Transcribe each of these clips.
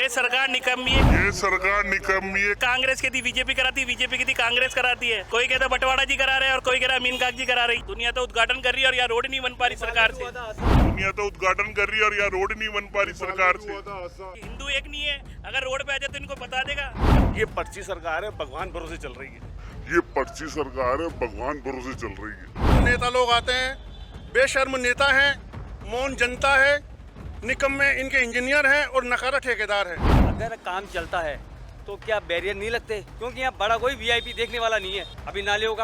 ये सरकार निकम्मी है। कांग्रेस की थी बीजेपी कराती, बीजेपी की थी कांग्रेस कराती है। कोई कहता बंटवाड़ा जी करा रहे हैं और कोई कह रहा अमीन काग जी करा रही। दुनिया तो उद्घाटन कर रही है और यहाँ रोड नहीं बन पा रही सरकार से। हिंदू एक नहीं है, अगर रोड पे आ जाए तो इनको बता देगा। ये पर्ची सरकार है, भगवान भरोसे चल रही है। नेता लोग आते हैं, बेशर्म नेता हैं, मौन जनता है, निकम्मे इनके इंजीनियर हैं और नकारा ठेकेदार है। अगर काम चलता है तो क्या बैरियर नहीं लगते? क्योंकि यहाँ बड़ा कोई वीआईपी देखने वाला नहीं है। अभी नालियों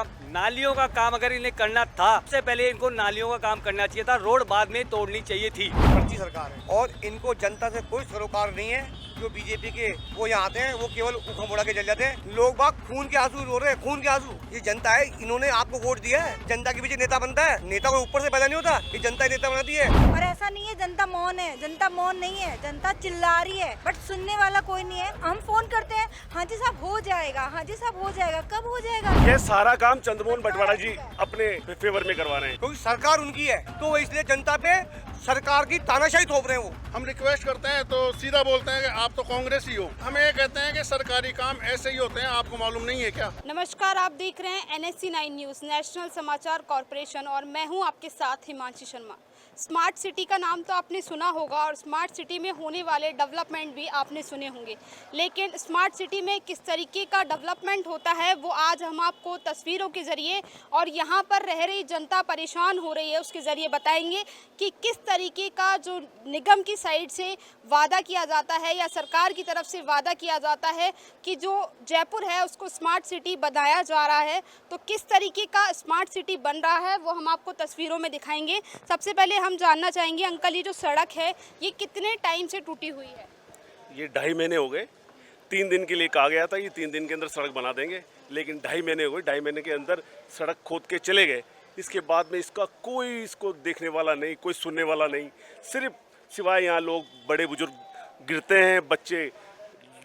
का काम अगर इन्हें करना था, सबसे पहले इनको नालियों का काम करना चाहिए था, रोड बाद में तोड़नी चाहिए थी। फर्जी सरकार है और इनको जनता से कोई सरोकार नहीं है। जो बीजेपी के वो यहाँ आते हैं वो केवल उखा मुड़ा के चल जाते हैं। लोग बाग खून के आंसू रो रहे हैं, खून के आंसू। ये जनता है, इन्होंने आपको वोट दिया है। जनता के पीछे नेता बनता है, नेता को ऊपर से पैदा नहीं होता, ये जनता ही नेता बनाती है। और ऐसा नहीं है जनता मौन है, जनता मौन नहीं है, जनता चिल्ला रही है बट सुनने वाला कोई नहीं है। हम फोन करते हैं, हाँ जी साहब हो जाएगा, हाँ जी साहब हो जाएगा, कब हो जाएगा? ये सारा काम चंद्रमोहन बंटवाड़ा जी अपने फेवर में करवा रहे हैं। क्योंकि सरकार उनकी है तो वो इसलिए जनता पे सरकार की तानाशाही थोप रहे हैं। वो हम रिक्वेस्ट करते हैं तो सीधा बोलते हैं कि आप तो कांग्रेस ही हो। हम ये कहते हैं कि सरकारी काम ऐसे ही होते हैं, आपको मालूम नहीं है क्या? नमस्कार, आप देख रहे हैं NSC 9 न्यूज़ नेशनल समाचार कॉरपोरेशन और मैं हूं आपके साथ हिमांशी शर्मा। स्मार्ट सिटी का नाम तो आपने सुना होगा और स्मार्ट सिटी में होने वाले डेवलपमेंट भी आपने सुने होंगे, लेकिन स्मार्ट सिटी में किस तरीके का डेवलपमेंट होता है वो आज हम आपको तस्वीरों के ज़रिए और यहाँ पर रह रही जनता परेशान हो रही है उसके ज़रिए बताएंगे कि किस तरीके का जो निगम की साइड से वादा किया जाता है या सरकार की तरफ से वादा किया जाता है कि जो जयपुर है उसको स्मार्ट सिटी बनाया जा रहा है। तो किस तरीके का स्मार्ट सिटी बन रहा है वो हम आपको तस्वीरों में दिखाएंगे। सबसे पहले हम जानना चाहेंगे अंकल, ये जो सड़क है ये कितने टाइम से टूटी हुई है? ये 2.5 महीने हो गए। 3 दिन के लिए कहा गया था, ये 3 दिन के अंदर सड़क बना देंगे, लेकिन 2.5 महीने हो गए। 2.5 महीने के अंदर सड़क खोद के चले गए। इसके बाद में इसका कोई इसको देखने वाला नहीं, कोई सुनने वाला नहीं। सिर्फ सिवाय यहाँ लोग बड़े बुजुर्ग गिरते हैं, बच्चे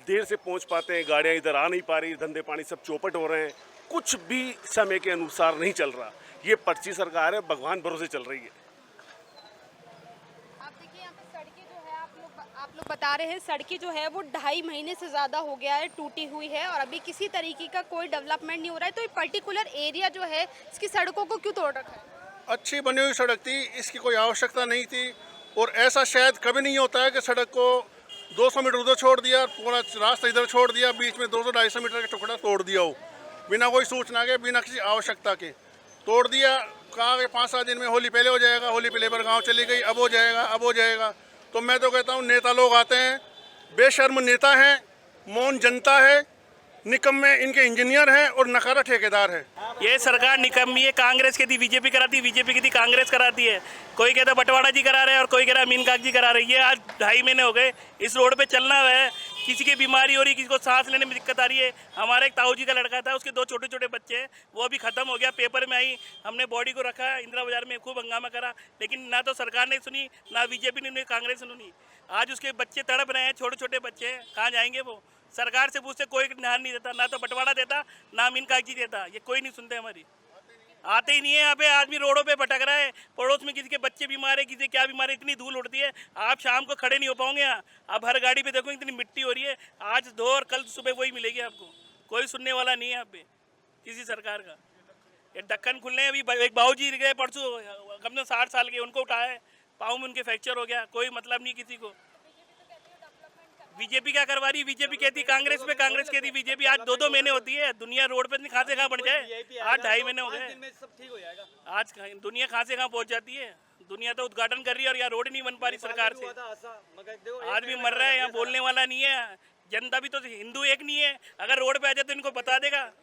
देर से पहुँच पाते हैं, गाड़ियाँ इधर आ नहीं पा रही, धंधे पानी सब चौपट हो रहे हैं। कुछ भी समय के अनुसार नहीं चल रहा। ये पर्ची सरकार है, भगवान भरोसे चल रही है। आप लोग बता रहे हैं सड़कें जो है वो 2.5 महीने से ज़्यादा हो गया है टूटी हुई है और अभी किसी तरीके का कोई डेवलपमेंट नहीं हो रहा है। तो ये पर्टिकुलर एरिया जो है इसकी सड़कों को क्यों तोड़ रखा है? अच्छी बनी हुई सड़क थी, इसकी कोई आवश्यकता नहीं थी। और ऐसा शायद कभी नहीं होता है कि सड़क को 200 मीटर उधर छोड़ दिया, पूरा रास्ता इधर छोड़ दिया, बीच में 200-250 मीटर का टुकड़ा तोड़ दिया हो, बिना कोई सूचना के, बिना किसी आवश्यकता के तोड़ दिया। कहा कि 5-7 दिन में होली पहले हो जाएगा, होली पे लेबर गाँव चली गई, अब हो जाएगा, अब हो जाएगा। तो मैं तो कहता हूँ नेता लोग आते हैं, बेशर्म नेता हैं, मौन जनता है, निकम्मे इनके इंजीनियर हैं और नकारा ठेकेदार है। ये सरकार निकम्मी है। कांग्रेस की थी बीजेपी कराती, बीजेपी की थी कांग्रेस कराती है। कोई कहता बंटवाड़ा जी करा रहे हैं और कोई कह रहा अमीन काग जी करा रही है। आज 2.5 महीने हो गए इस रोड पे चलना है। किसी की बीमारी हो रही, किसी को सांस लेने में दिक्कत आ रही है। हमारे एक ताऊ जी का लड़का था, उसके 2 छोटे छोटे बच्चे हैं, वो अभी खत्म हो गया, पेपर में आई। हमने बॉडी को रखा इंदिरा बाजार में, खूब हंगामा करा, लेकिन ना तो सरकार ने सुनी, ना बीजेपी ने, कांग्रेस ने सुनी। आज उसके बच्चे तड़प रहे हैं, छोटे छोटे बच्चे हैं, कहाँ जाएंगे वो? सरकार से पूछते कोई ध्यान नहीं देता, ना तो बंटवाड़ा देता, ना अमीन काग जी देता। ये कोई नहीं सुनते हमारी, आते ही नहीं है। यहाँ पे आदमी रोडों पे भटक रहा है, पड़ोस में किसी के बच्चे बीमार है, किसी क्या बीमार है, इतनी धूल उड़ती है, आप शाम को खड़े नहीं हो पाओगे यहाँ। अब हर गाड़ी पे देखो इतनी मिट्टी हो रही है, आज धो और कल सुबह वही मिलेगी आपको। कोई सुनने वाला नहीं है यहाँ पे किसी सरकार का। ये ढक्कन खुलने, अभी एक बाबूजी गए परसों, कम से 60 साल के, उनको उठाए, पाँव में उनके फ्रैक्चर हो गया, कोई मतलब नहीं किसी को। बीजेपी क्या करवा रही? बीजेपी कहती कांग्रेस पे, कांग्रेस कहती बीजेपी। आज 2-2 महीने होती है, दुनिया रोड पे कहाँ से कहाँ बढ़ जाए। आज 2.5 महीने हो गए, आज दुनिया कहाँ से कहाँ पहुँच जाती है। दुनिया तो उद्घाटन कर रही है और यहाँ रोड नहीं बन पा रही सरकार से। आदमी मर रहा है, यहाँ बोलने वाला नहीं है। जनता भी तो हिंदू एक नहीं है, अगर रोड पे आ जाए तो इनको बता देगा।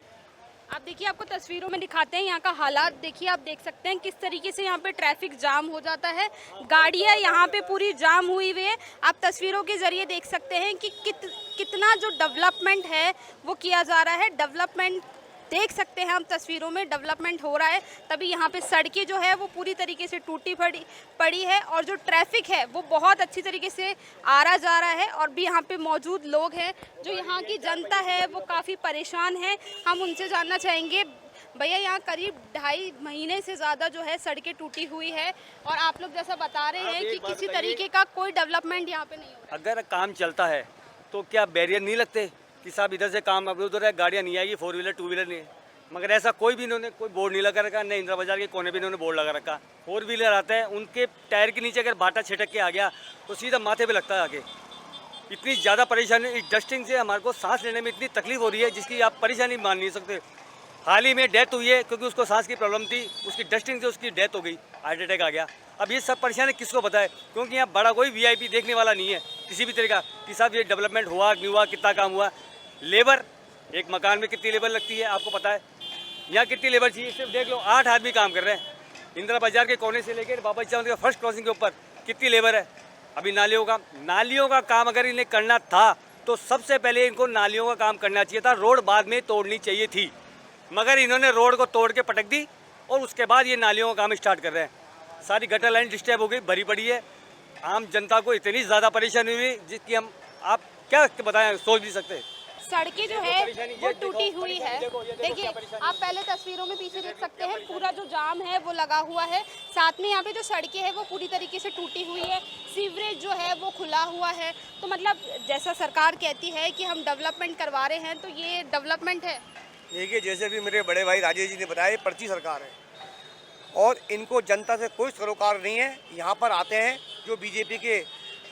आप देखिए, आपको तस्वीरों में दिखाते हैं यहाँ का हालात। देखिए, आप देख सकते हैं किस तरीके से यहाँ पे ट्रैफिक जाम हो जाता है, गाड़ियाँ यहाँ पे पूरी जाम हुई हुई है। आप तस्वीरों के जरिए देख सकते हैं कि कितना जो डेवलपमेंट है वो किया जा रहा है। डेवलपमेंट देख सकते हैं हम तस्वीरों में, डेवलपमेंट हो रहा है, तभी यहाँ पे सड़कें जो है वो पूरी तरीके से टूटी पड़ी है और जो ट्रैफिक है वो बहुत अच्छी तरीके से आ रहा जा रहा है। और भी यहाँ पे मौजूद लोग हैं, जो यहाँ की जनता है वो काफ़ी परेशान है। हम उनसे जानना चाहेंगे, भैया यहाँ करीब 2.5 महीने से ज़्यादा जो है सड़कें टूटी हुई है और आप लोग जैसा बता रहे हैं कि किसी तरीके का कोई डेवलपमेंट यहाँ पे नहीं हो रहा। अगर काम चलता है तो क्या बैरियर नहीं लगते कि साहब इधर से काम अब उधर है, गाड़ियाँ नहीं आएगी, 4 व्हीलर 2 व्हीलर नहीं है। मगर ऐसा कोई भी इन्होंने कोई बोर्ड नहीं लगा रखा, नहीं इंदिरा बाजार के कोने पे इन्होंने बोर्ड लगा रखा। 4 व्हीलर आते हैं, उनके टायर के नीचे अगर बाटा छिटक के आ गया तो सीधा माथे पे लगता है आगे। इतनी ज़्यादा परेशानी, इस डस्टिंग से हमारे को सांस लेने में इतनी तकलीफ हो रही है जिसकी आप परेशानी मान नहीं सकते। हाल ही में डेथ हुई है क्योंकि उसको सांस की प्रॉब्लम थी, उसकी डस्टिंग से उसकी डेथ हो गई, हार्ट अटैक आ गया। अब ये सब परेशानी किसको पता है, क्योंकि यहाँ बड़ा कोई वीआईपी देखने वाला नहीं है किसी भी तरह का कि साहब ये डेवलपमेंट हुआ नहीं हुआ, कितना काम हुआ। लेबर, एक मकान में कितनी लेबर लगती है आपको पता है, यहाँ कितनी लेबर चाहिए, सिर्फ देख लो 8 आदमी काम कर रहे हैं। इंदिरा बाजार के कोने से लेकर बाबा चौक के फर्स्ट क्रॉसिंग के ऊपर कितनी लेबर है। अभी नालियों का काम अगर इन्हें करना था तो सबसे पहले इनको नालियों का काम करना चाहिए था, रोड बाद में तोड़नी चाहिए थी। मगर इन्होंने रोड को तोड़ के पटक दी और उसके बाद ये नालियों का काम स्टार्ट कर रहे हैं। सारी गटर लाइन डिस्टर्ब हो गई, भरी पड़ी है। आम जनता को इतनी ज़्यादा परेशानी हुई जिसकी हम आप क्या बताएं, सोच नहीं सकते। सड़कें जो है वो टूटी हुई है। देखिए आप पहले तस्वीरों में पीछे देख सकते हैं, पूरा जो जाम है वो लगा हुआ है। साथ में यहाँ पे जो सड़कें हैं वो पूरी तरीके से टूटी हुई है। सीवरेज जो है वो खुला हुआ है। तो मतलब जैसा सरकार कहती है कि हम डेवलपमेंट करवा रहे हैं, तो ये डेवलपमेंट है। देखिए जैसे भी मेरे बड़े भाई राजेश जी ने बताया, ये पर्ची सरकार है और इनको जनता से कोई सरोकार नहीं है। यहाँ पर आते हैं जो बीजेपी के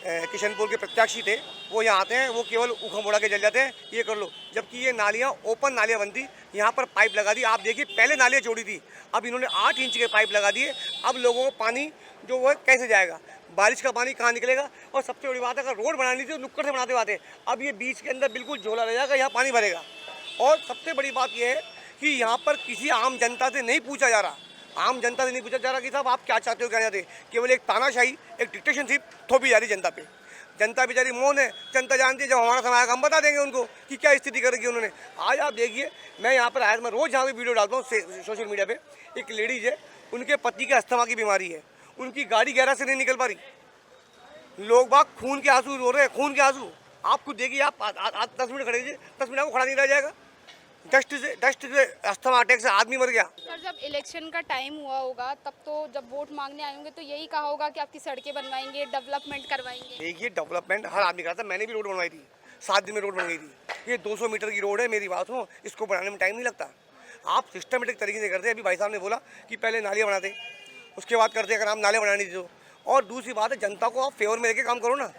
किशनपुर के प्रत्याशी थे, वो यहाँ आते हैं, वो केवल उखम उड़ा के जल जाते हैं, ये कर लो। जबकि ये नालियाँ ओपन नालियाँ बनती, यहाँ पर पाइप लगा दी। आप देखिए पहले नालियाँ जोड़ी थी, अब इन्होंने 8 इंच के पाइप लगा दिए। अब लोगों को पानी जो वो कैसे जाएगा, बारिश का पानी कहाँ निकलेगा। और सबसे बड़ी बात है, अगर रोड बनानी थी तो नुक्कड़ से बनाते आते, अब ये बीच के अंदर बिल्कुल झोला रह जाएगा, यहाँ पानी भरेगा। और सबसे बड़ी बात यह है कि यहाँ पर किसी आम जनता से नहीं पूछा जा रहा, आम जनता से नहीं पूछा जा रहा कि साहब आप क्या चाहते हो, क्या चाहते। केवल एक तानाशाही, एक डिक्टेशनशिप थोपी जा रही जनता पे। जनता बेचारी मौन है, जनता जानती है जब हमारा समय आएगा हम बता देंगे उनको कि क्या स्थिति करेगी उन्होंने। आज आप देखिए, मैं यहाँ पर आया, मैं रोज़ यहाँ पे वीडियो डालता हूँ सोशल मीडिया पे। एक लेडीज है, उनके पति के अस्थमा की बीमारी है, उनकी गाड़ी गैराज से नहीं निकल पा रही। लोग बाग खून के आंसू रो रहे हैं, खून के आंसू। आप खुद देखिए, आप 10 मिनट खड़े कीजिए, 10 मिनट आपको खड़ा नहीं रह जाएगा। डस्ट से अस्थमा अटैक से आदमी मर गया। सर जब इलेक्शन का टाइम हुआ होगा तब तो जब वोट मांगने आए होंगे तो यही कहा होगा कि आपकी सड़कें बनवाएंगे, डेवलपमेंट करवाएंगे। देखिए डेवलपमेंट हर आदमी करता है, मैंने भी रोड बनवाई थी, 7 दिन में रोड बन गई थी। ये 200 मीटर की रोड है, मेरी बात हो, इसको बनाने में टाइम नहीं लगता। आप सिस्टमेटिक तरीके से करते हैं। अभी भाई साहब ने बोला कि पहले नालियाँ बनाते, उसके बाद करते, अगर आप नालियाँ बनानी थी तो। और दूसरी बात है, जनता को आप फेवर में लेके काम करो ना।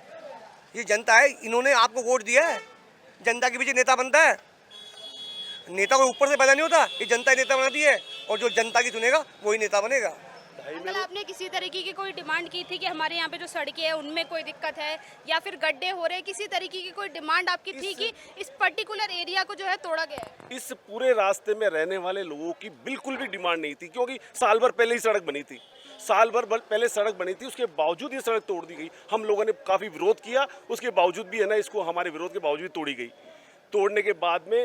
ये जनता है, इन्होंने आपको वोट दिया है, जनता के पीछे नेता बनता है। नेता को ऊपर से पैदा नहीं होता, ये जनता नेता बनाती है और जो जनता की सुनेगा वही नेता बनेगा। अंकल आपने किसी तरीके की कोई डिमांड की थी कि हमारे यहाँ पे जो सड़कें हैं उनमें कोई दिक्कत है या फिर गड्ढे हो रहे हैं, किसी तरीके की कोई डिमांड आपकी थी कि इस पर्टिकुलर एरिया को जो है तोड़ा गया है? इस पूरे रास्ते में रहने वाले लोगों की बिल्कुल भी डिमांड नहीं थी, क्योंकि साल भर पहले ही सड़क बनी थी, साल भर पहले सड़क बनी थी, उसके बावजूद ये सड़क तोड़ दी गई। हम लोगों ने काफ़ी विरोध किया, उसके बावजूद भी है ना, इसको हमारे विरोध के बावजूद तोड़ी गई। तोड़ने के बाद में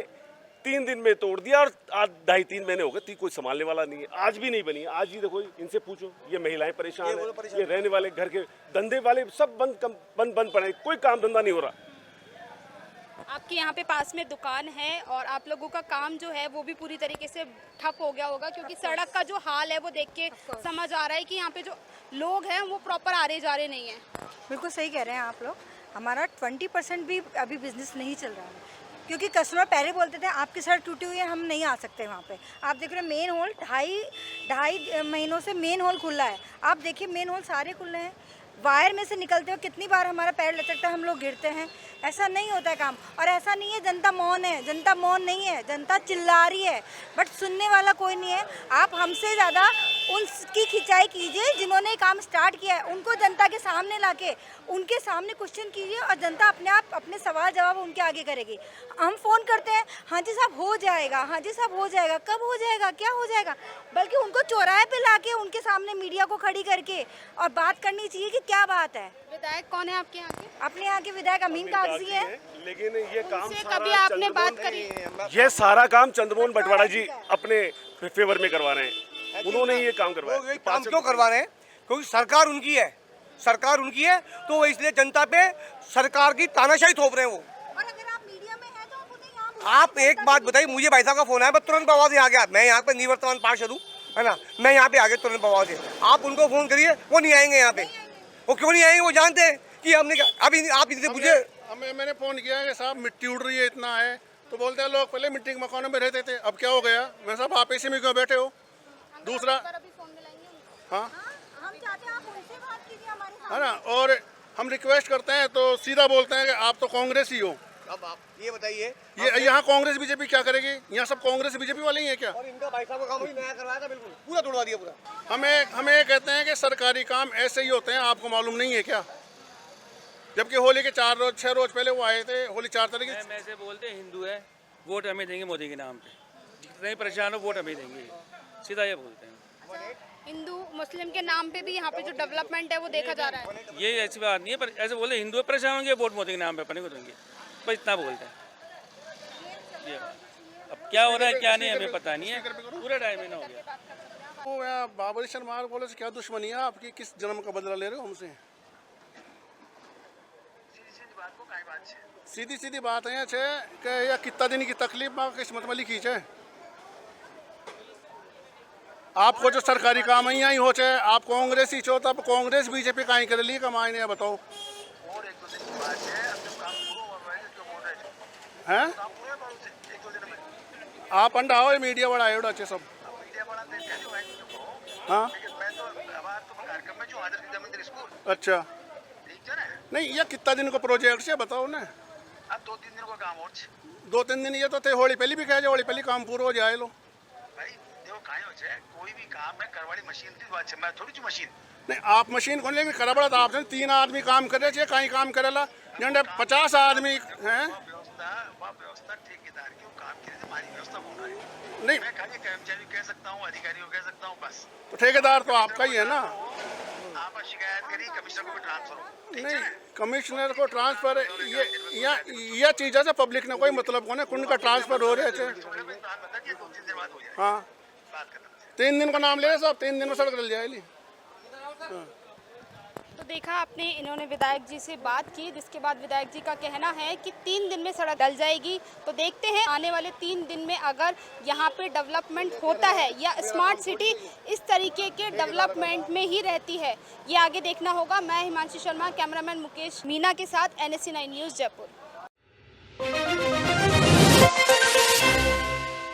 3 दिन में तोड़ दिया और आज 2.5-3 महीने हो गए, कोई संभालने वाला नहीं है। आज भी नहीं बनी, आज भी देखो, इनसे पूछो, ये महिलाएं परेशान हैं, ये रहने वाले घर के धंधे वाले सब बंद पड़े, कोई काम धंधा नहीं हो रहा। आपके यहाँ पे पास में दुकान है और आप लोगों का काम जो है वो भी पूरी तरीके से ठप हो गया होगा, क्योंकि सड़क का जो हाल है वो देख के समझ आ रहा है कि यहाँ पे जो लोग हैं वो प्रॉपर आ रहे जा रहे नहीं हैं। बिल्कुल सही कह रहे हैं आप लोग। हमारा 20% भी अभी बिजनेस नहीं चल रहा है, क्योंकि कस्टमर पहले बोलते थे आपकी सड़क टूटी हुई है, हम नहीं आ सकते वहाँ पे। आप देख रहे हैं मेन होल ढाई महीनों से मेन होल खुला है। आप देखिए मेन होल सारे खुले हैं, वायर में से निकलते हो कितनी बार हमारा पैर लचकता है, हम लोग गिरते हैं। ऐसा नहीं होता है काम। और ऐसा नहीं है जनता मौन है, जनता मौन नहीं है, जनता चिल्ला रही है, बट सुनने वाला कोई नहीं है। आप हमसे ज़्यादा उनकी खिंचाई कीजिए जिन्होंने काम स्टार्ट किया है, उनको जनता के सामने लाके उनके सामने क्वेश्चन कीजिए और जनता अपने आप अपने सवाल जवाब उनके आगे करेगी। हम फ़ोन करते हैं, हाँ जी साहब हो जाएगा, हाँ जी साहब हो जाएगा, कब हो जाएगा, क्या हो जाएगा। बल्कि उनको चौराहे पे लाके उनके सामने मीडिया को खड़ी करके और बात करनी चाहिए कि क्या बात है। विधायक कौन है आपके यहाँ के? अपने यहाँ के विधायक अमीन कागजी है, लेकिन ये काम उनसे सारा कभी आपने बात करी? ये सारा काम चंद्रमोहन बटवाड़ा जी अपने फेवर में करवा रहे हैं, उन्होंने ये काम करवाया। वो ये काम क्यों करवा रहे हैं? क्योंकि सरकार उनकी है, सरकार उनकी है, तो वो इसलिए जनता पे सरकार की तानाशाही थोप रहे हैं वो। और अगर आप मीडिया में हैं तो आप उन्हें यहाँ आप एक बात बताइए, मुझे भाई साहब का फोन आया, मैं तुरंत बवाल से आ गया। मैं यहाँ पे निवर्तमान पार्षद हूँ, है ना, मैं यहाँ पे आ गया तुरंत बवाल से। आप उनको फोन करिए, वो नहीं आएंगे यहाँ पे। वो क्यों नहीं आएंगे? वो जानते हैं कि हमने अभी आप इनसे पूछे, मैंने फ़ोन किया कि साहब मिट्टी उड़ रही है, इतना है, तो बोलते हैं लोग पहले मिट्टी के मकानों में रहते थे, अब क्या हो गया? मैं साहब आप इसी में क्यों बैठे हो? दूसरा, हाँ, हम चाहते हैं आप उनसे बात कीजिए हमारे साथ। है ना, और हम रिक्वेस्ट करते हैं तो सीधा बोलते हैं कि आप तो कांग्रेस ही हो। अब आप ये बताइए, ये यहाँ कांग्रेस बीजेपी क्या करेगी? यहाँ सब कांग्रेस बीजेपी वाले ही हैं क्या? और इनका भाई साहब का काम भी नया करवाया था, बिल्कुल पूरा तोड़वा दिया पूरा। हमें ये कहते हैं कि सरकारी काम ऐसे ही होते हैं, आपको मालूम नहीं है क्या? जबकि होली के 6 रोज पहले वो आए थे, होली 4 तारीख की। मैं से बोलते हिंदू है, वोट हमें देंगे मोदी के नाम पे, जितने परेशान हो वोट हमें देंगे, सीधा ये बोलते हैं। हिंदू मुस्लिम के नाम पे भी यहाँ पे जो डेवलपमेंट है वो देखा जा रहा है। ये ऐसी बात नहीं है, पर ऐसे बोलते हिंदू परेशान होंगे वोट मोदी के नाम पे अपने को देंगे, बस इतना बोलते हैं। ये अब क्या हो रहा है क्या नहीं हमें पता नहीं है, पूरा 2.5 महीना हो गया। वो यार बाबरी शर्मा बोले से क्या दुश्मनी है आपकी? किस जन्म का बदला ले रहे हो हमसे? सीधी सीधी बात है कि या कितना दिन की तकलीफ में किस्मत में लिखी है। आपको जो सरकारी काम ही हो चाहे आप कांग्रेस ही छो, तब कांग्रेस बीजेपी का ही कर ली कमाई ने बताओ हैं? आप अंडा हो मीडिया बड़ा है अच्छे सब। हाँ अच्छा नहीं, ये कितना दिन का प्रोजेक्ट है बताओ ना? 2-3 दिन का काम और 2-3 दिन ये तो थे, होली पहली भी कह जाए, होली पहली काम पूरा हो जाए लो भाई देखो काहे हो जाए कोई भी काम में करवाड़ी मशीन थी बात है, मैं थोड़ी सी मशीन नहीं आप मशीन खोलने में करा बड़ा था आपने 3 आदमी काम करे छे, कहीं काम करेला जंडे 50 आदमी हैं। व्यवस्था ठेकेदार की काम की हमारी व्यवस्था बोल रही है। नहीं मैं खाली कर्मचारी कह सकता हूँ, अधिकारी को कह सकता हूँ, बस तो ठेकेदार तो आपका ही है ना? आप शिकायत करी कमिश्नर को भी ट्रांसफर हो। नहीं कमिश्नर को ट्रांसफर ये चीज़ है पब्लिक ने कोई मतलब को ना कुंड का ट्रांसफर हो रहे थे। बता दिए 2-3 दिन बाद हो जाए हाँ बात करना। 3 दिन का नाम ले साहब, 3 दिन में सड़क डल जाएगी। तो देखा आपने, इन्होंने विधायक जी से बात की, जिसके बाद विधायक जी का कहना है कि 3 दिन में सड़क डल जाएगी। तो देखते हैं आने वाले 3 दिन में अगर यहाँ पे डेवलपमेंट होता है या स्मार्ट सिटी इस तरीके के डेवलपमेंट में ही रहती है, ये आगे देखना होगा। मैं हिमांशी शर्मा, कैमरामैन मुकेश मीना के साथ NSC 9 न्यूज़ जयपुर।